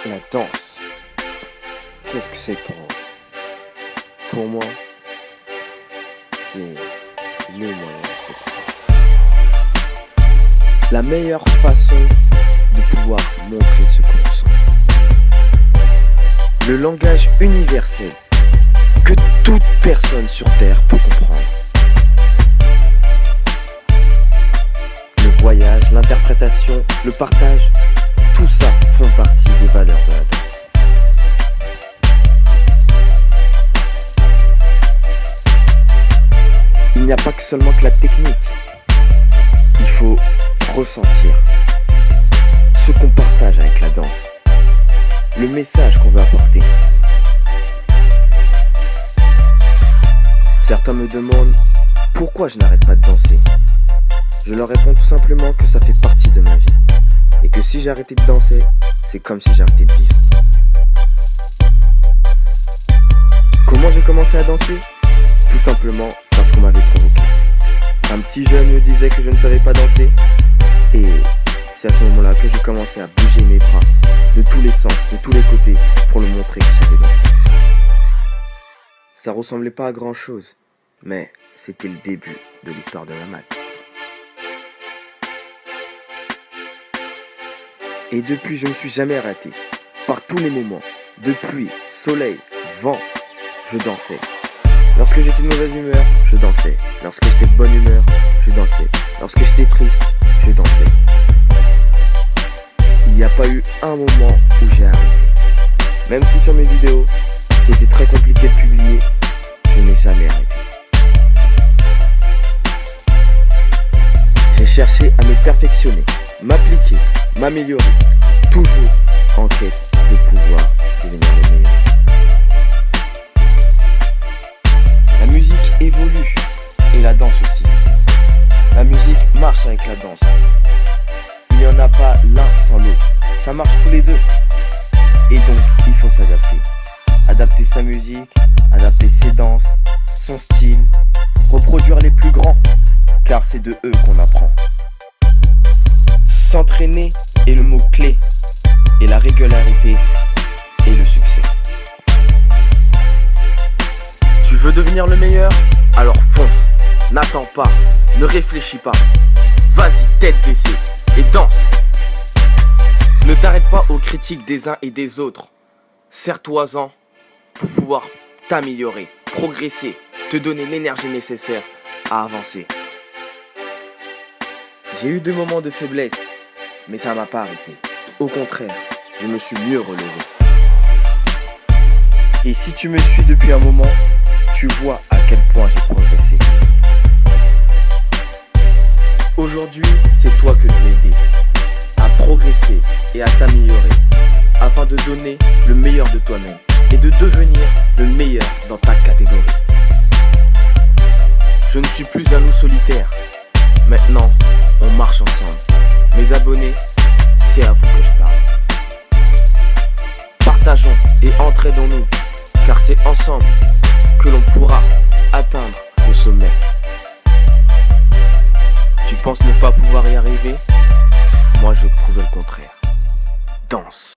La danse, qu'est-ce que c'est pour moi? Pour moi, c'est le moyen de s'exprimer. La meilleure façon de pouvoir montrer ce qu'on ressent. Le langage universel que toute personne sur Terre peut comprendre. Le voyage, l'interprétation, le partage, tout ça font partie des valeurs de la danse. Il n'y a pas que seulement que la technique. Il faut ressentir ce qu'on partage avec la danse, le message qu'on veut apporter. Certains me demandent pourquoi je n'arrête pas de danser. Je leur réponds tout simplement que ça fait partie de ma vie. Et que si j'arrêtais de danser, c'est comme si j'arrêtais de vivre. Comment j'ai commencé à danser? Tout simplement parce qu'on m'avait provoqué. Un petit jeune me disait que je ne savais pas danser. Et c'est à ce moment-là que j'ai commencé à bouger mes bras de tous les sens, de tous les côtés, pour lui montrer que je savais danser. Ça ressemblait pas à grand chose, mais c'était le début de l'histoire de la mat. Et depuis, je ne me suis jamais arrêté. Par tous les moments, de pluie, soleil, vent, je dansais. Lorsque j'étais de mauvaise humeur, je dansais. Lorsque j'étais de bonne humeur, je dansais. Lorsque j'étais triste, je dansais. Il n'y a pas eu un moment où j'ai arrêté. Même si sur mes vidéos, c'était très compliqué de publier, je n'ai jamais arrêté. J'ai cherché à me perfectionner, m'appliquer, m'améliorer, toujours en quête de pouvoir devenir le meilleur. La musique évolue et la danse aussi. La musique marche avec la danse. Il n'y en a pas l'un sans l'autre. Ça marche tous les deux. Et donc, il faut s'adapter. Adapter sa musique, adapter ses danses, son style, reproduire les plus grands, car c'est de eux qu'on apprend. S'entraîner est le mot-clé, et la régularité est le succès. Tu veux devenir le meilleur? Alors fonce, n'attends pas, ne réfléchis pas. Vas-y tête baissée et danse. Ne t'arrête pas aux critiques des uns et des autres. Serre-toi-en pour pouvoir t'améliorer, progresser, te donner l'énergie nécessaire à avancer. J'ai eu des moments de faiblesse, mais ça m'a pas arrêté. Au contraire, je me suis mieux relevé. Et si tu me suis depuis un moment, tu vois à quel point j'ai progressé. Aujourd'hui, c'est toi que je vais aider à progresser et à t'améliorer afin de donner le meilleur de toi-même et de devenir le meilleur dans ta catégorie. Je ne suis plus un loup solitaire. Maintenant, on marche ensemble. Mes abonnés, c'est à vous que je parle. Partageons et entraidons-nous, car c'est ensemble que l'on pourra atteindre le sommet. Tu penses ne pas pouvoir y arriver? Moi, je vais te prouver le contraire. Danse.